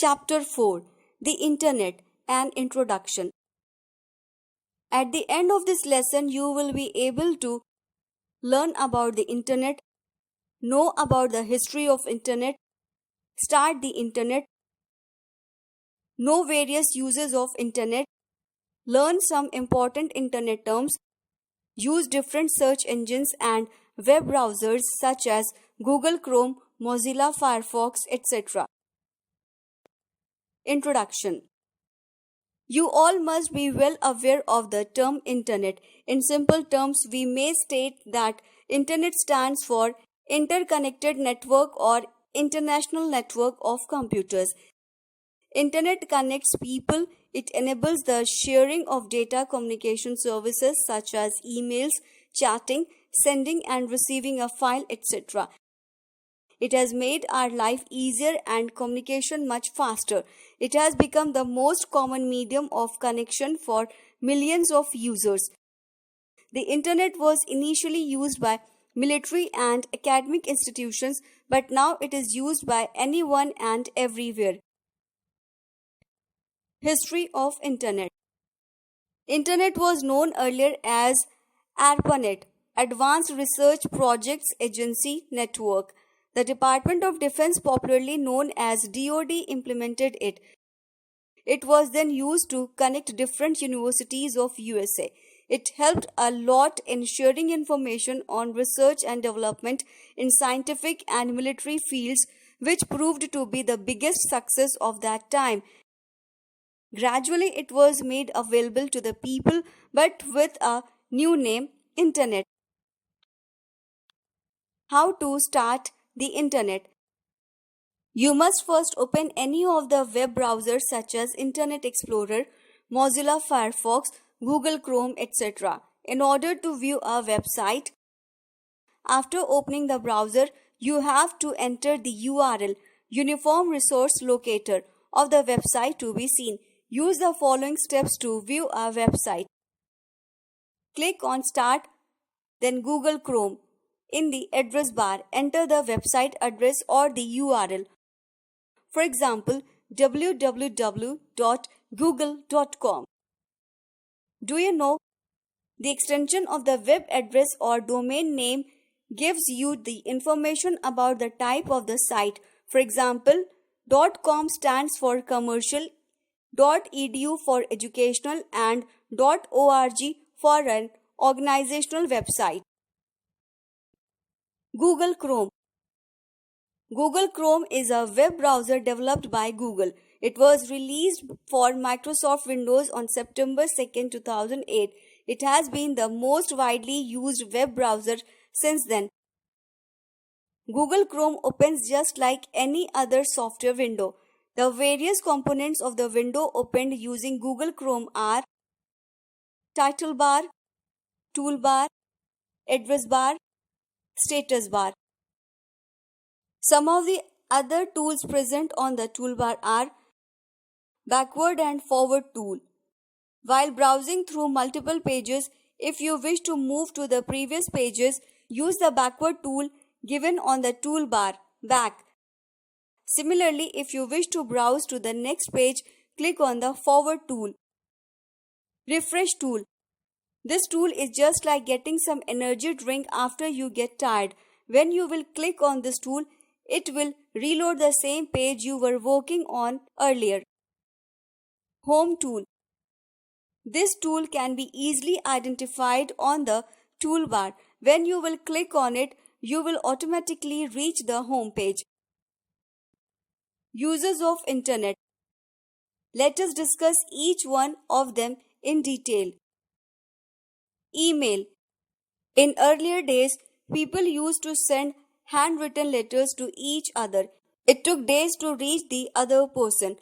Chapter 4: The Internet, an Introduction. At the end of this lesson, you will be able to learn about the Internet, know about the history of Internet, start the Internet, know various uses of Internet, learn some important Internet terms, use different search engines and web browsers such as Google Chrome, Mozilla Firefox, etc. Introduction. You all must be well aware of the term Internet. In simple terms, we may state that Internet stands for Interconnected Network or International Network of Computers. Internet connects people. It enables the sharing of data communication services such as emails, chatting, sending and receiving a file, etc. It has made our life easier and communication much faster. It has become the most common medium of connection for millions of users. The Internet was initially used by military and academic institutions, but now it is used by anyone and everywhere. History of Internet. Internet was known earlier as ARPANET, Advanced Research Projects Agency Network. The Department of Defense, popularly known as DoD, implemented it. It was then used to connect different universities of USA. It helped a lot in sharing information on research and development in scientific and military fields, which proved to be the biggest success of that time. Gradually, it was made available to the people, but with a new name, Internet. How to start the Internet. You must first open any of the web browsers such as Internet Explorer, Mozilla Firefox, Google Chrome, etc. in order to view a website. After opening the browser, you have to enter the URL, Uniform Resource Locator, of the website to be seen. Use the following steps to view a website. Click on Start, then Google Chrome. In the address bar, enter the website address or the URL. For example, www.google.com. Do you know the extension of the web address or domain name gives you the information about the type of the site. For example, .com stands for commercial, .edu for educational, and .org for an organizational website. Google Chrome. Google Chrome is a web browser developed by Google. It was released for Microsoft Windows on September 2, 2008. It has been the most widely used web browser since then. Google Chrome opens just like any other software window. The various components of the window opened using Google Chrome are title bar, toolbar, address bar, status bar. Some of the other tools present on the toolbar are backward and forward tool. While browsing through multiple pages, if you wish to move to the previous pages, use the backward tool given on the toolbar, back. Similarly, if you wish to browse to the next page, click on the forward tool. Refresh tool. This tool is just like getting some energy drink after you get tired. When you will click on this tool, it will reload the same page you were working on earlier. Home tool. This tool can be easily identified on the toolbar. When you will click on it, you will automatically reach the home page. Uses of Internet. Let us discuss each one of them in detail. Email. In earlier days, people used to send handwritten letters to each other. It took days to reach the other person.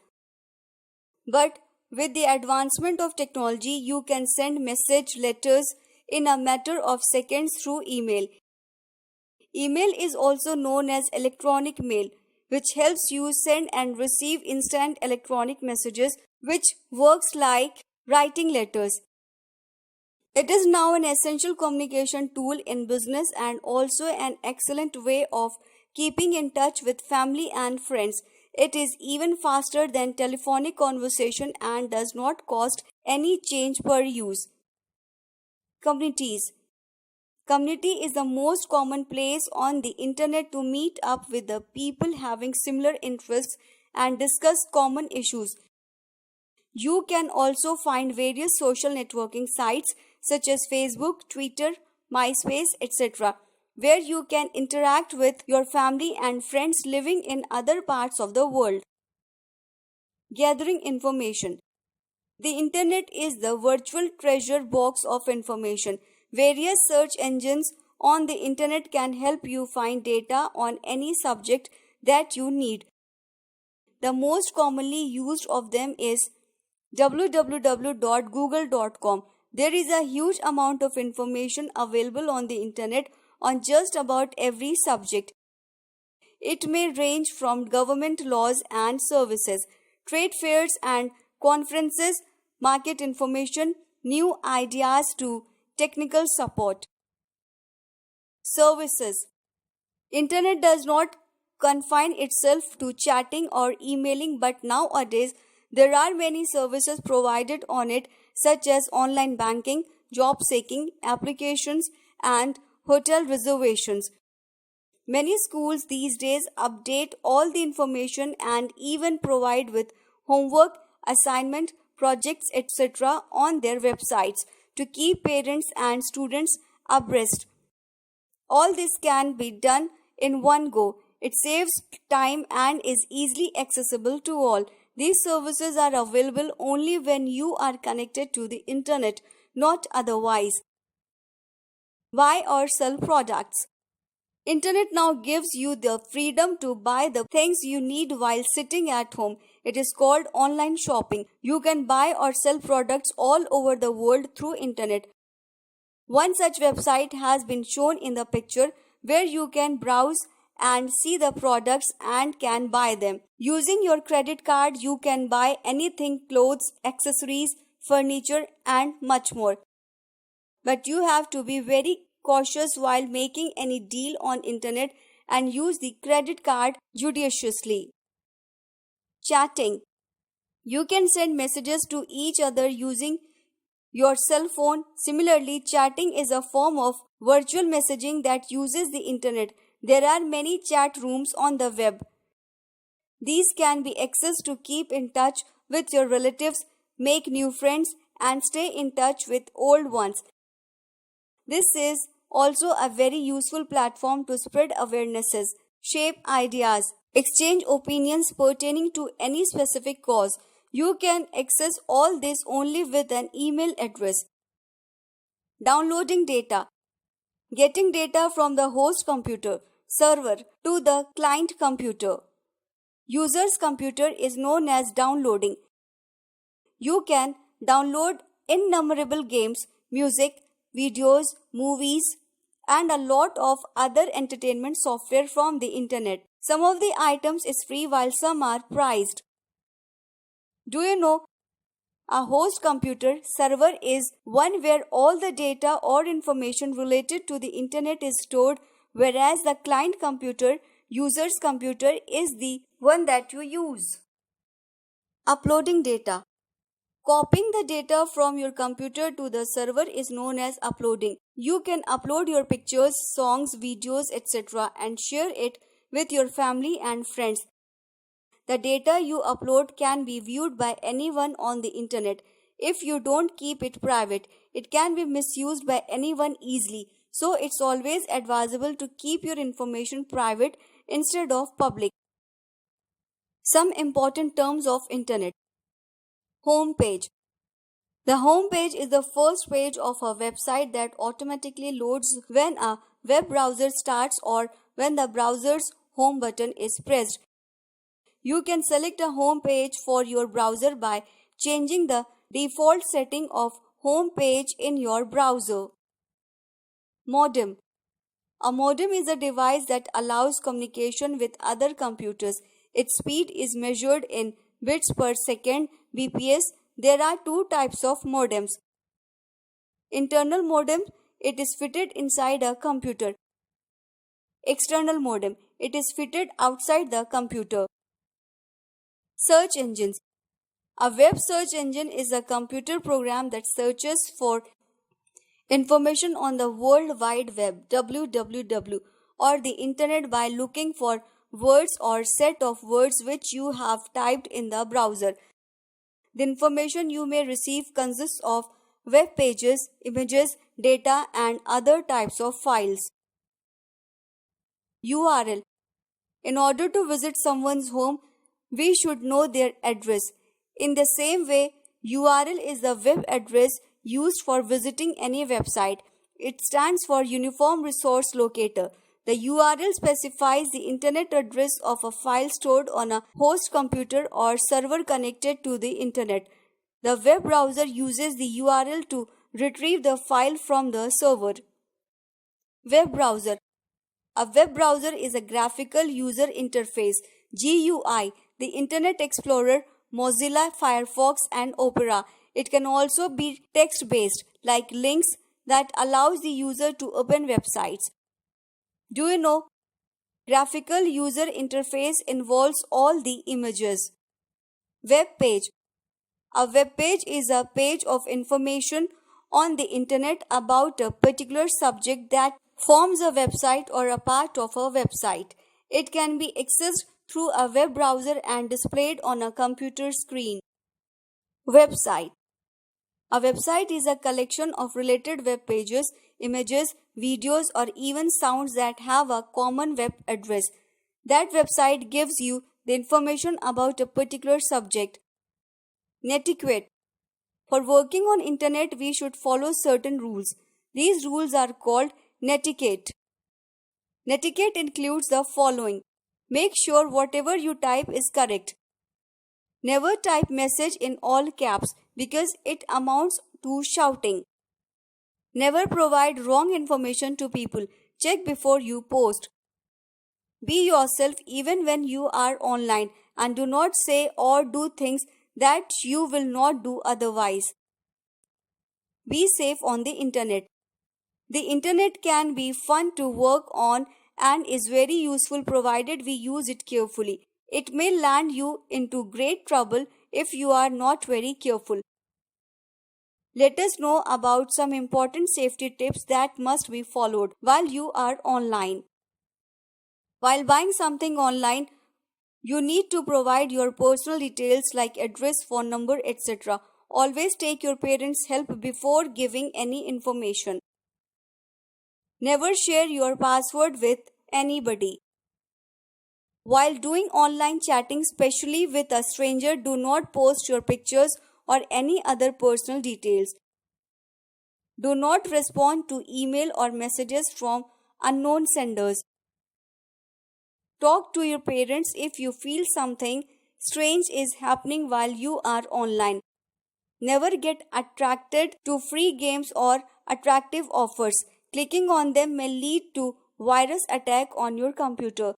But with the advancement of technology, you can send message letters in a matter of seconds through email. Email is also known as electronic mail, which helps you send and receive instant electronic messages, which works like writing letters. It is now an essential communication tool in business and also an excellent way of keeping in touch with family and friends. It is even faster than telephonic conversation and does not cost any change per use. Communities. Community is the most common place on the internet to meet up with the people having similar interests and discuss common issues. You can also find various social networking sites such as Facebook, Twitter, MySpace, etc., where you can interact with your family and friends living in other parts of the world. Gathering information. The internet is the virtual treasure box of information. Various search engines on the internet can help you find data on any subject that you need. The most commonly used of them is www.google.com. There is a huge amount of information available on the internet on just about every subject. It may range from government laws and services, trade fairs and conferences, market information, new ideas to technical support. Services. Internet does not confine itself to chatting or emailing, but nowadays there are many services provided on it such as online banking, job seeking applications and hotel reservations. Many schools these days update all the information and even provide with homework, assignment, projects, etc. on their websites to keep parents and students abreast. All this can be done in one go. It saves time and is easily accessible to all. These services are available only when you are connected to the internet, not otherwise. Buy or sell products. Internet now gives you the freedom to buy the things you need while sitting at home. It is called online shopping. You can buy or sell products all over the world through internet. One such website has been shown in the picture where you can browse and see the products and can buy them. Using your credit card, you can buy anything: clothes, accessories, furniture, and much more. But you have to be very cautious while making any deal on internet and use the credit card judiciously. Chatting. You can send messages to each other using your cell phone. Similarly, chatting is a form of virtual messaging that uses the internet. There are many chat rooms on the web. These can be accessed to keep in touch with your relatives, make new friends, and stay in touch with old ones. This is also a very useful platform to spread awarenesses, shape ideas, exchange opinions pertaining to any specific cause. You can access all this only with an email address. Downloading data. Getting data from the host computer server to the client computer. User's computer is known as downloading. You can download innumerable games, music, videos, movies, and a lot of other entertainment software from the internet. Some of the items is free while some are priced. Do you know a host computer server is one where all the data or information related to the internet is stored, whereas the client computer, user's computer, is the one that you use. Uploading data. Copying the data from your computer to the server is known as uploading. You can upload your pictures, songs, videos, etc. and share it with your family and friends. The data you upload can be viewed by anyone on the internet. If you don't keep it private, it can be misused by anyone easily. So it's always advisable to keep your information private instead of public. Some important terms of internet. Home page. The home page is the first page of a website that automatically loads when a web browser starts or when the browser's home button is pressed. You can select a home page for your browser by changing the default setting of home page in your browser. Modem. A modem is a device that allows communication with other computers. Its speed is measured in bits per second, (bps). There are two types of modems. Internal modem, it is fitted inside a computer. External modem, it is fitted outside the computer. Search engines. A web search engine is a computer program that searches for information on the World Wide Web (WWW) or the Internet by looking for words or set of words which you have typed in the browser. The information you may receive consists of web pages, images, data, and other types of files. URL. In order to visit someone's home, we should know their address. In the same way, URL is the web address used for visiting any website. It stands for Uniform Resource Locator. The URL specifies the internet address of a file stored on a host computer or server connected to the internet. The web browser uses the URL to retrieve the file from the server. Web browser. A web browser is a graphical user interface (GUI), the Internet Explorer, Mozilla Firefox, and Opera. It can also be text-based, like links that allows the user to open websites. Do you know? Graphical user interface involves all the images. Web page. A web page is a page of information on the internet about a particular subject that forms a website or a part of a website. It can be accessed through a web browser and displayed on a computer screen. Website. A website is a collection of related web pages, images, videos, or even sounds that have a common web address. That website gives you the information about a particular subject. Netiquette. For working on internet, we should follow certain rules. These rules are called netiquette. Netiquette includes the following. Make sure whatever you type is correct. Never type message in all caps because it amounts to shouting. Never provide wrong information to people. Check before you post. Be yourself even when you are online and do not say or do things that you will not do otherwise. Be safe on the internet. The internet can be fun to work on and is very useful provided we use it carefully. It may land you into great trouble if you are not very careful. Let us know about some important safety tips that must be followed while you are online. While buying something online, you need to provide your personal details like address, phone number, etc. Always take your parents' help before giving any information. Never share your password with anybody. While doing online chatting, especially with a stranger, do not post your pictures or any other personal details. Do not respond to email or messages from unknown senders. Talk to your parents if you feel something strange is happening while you are online. Never get attracted to free games or attractive offers. Clicking on them may lead to virus attack on your computer.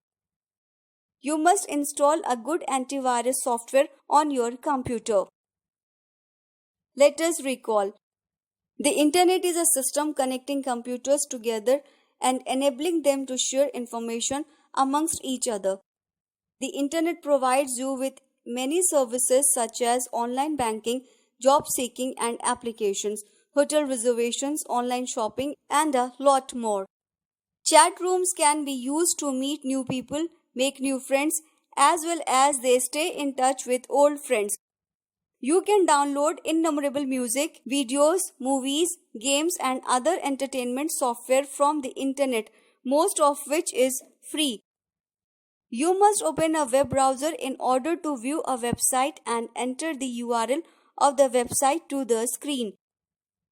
You must install a good antivirus software on your computer. Let us recall. The internet is a system connecting computers together and enabling them to share information amongst each other. The internet provides you with many services such as online banking, job seeking and applications, hotel reservations, online shopping, and a lot more. Chat rooms can be used to meet new people, make new friends, as well as they stay in touch with old friends. You can download innumerable music, videos, movies, games, and other entertainment software from the internet, most of which is free. You must open a web browser in order to view a website and enter the URL of the website to the screen.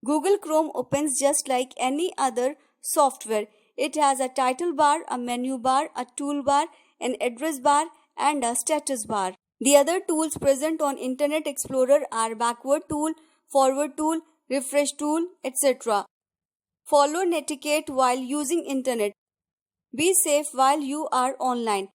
Google Chrome opens just like any other software. It has a title bar, a menu bar, a toolbar, an address bar, and a status bar. The other tools present on Internet Explorer are backward tool, forward tool, refresh tool, etc. Follow netiquette while using internet. Be safe while you are online.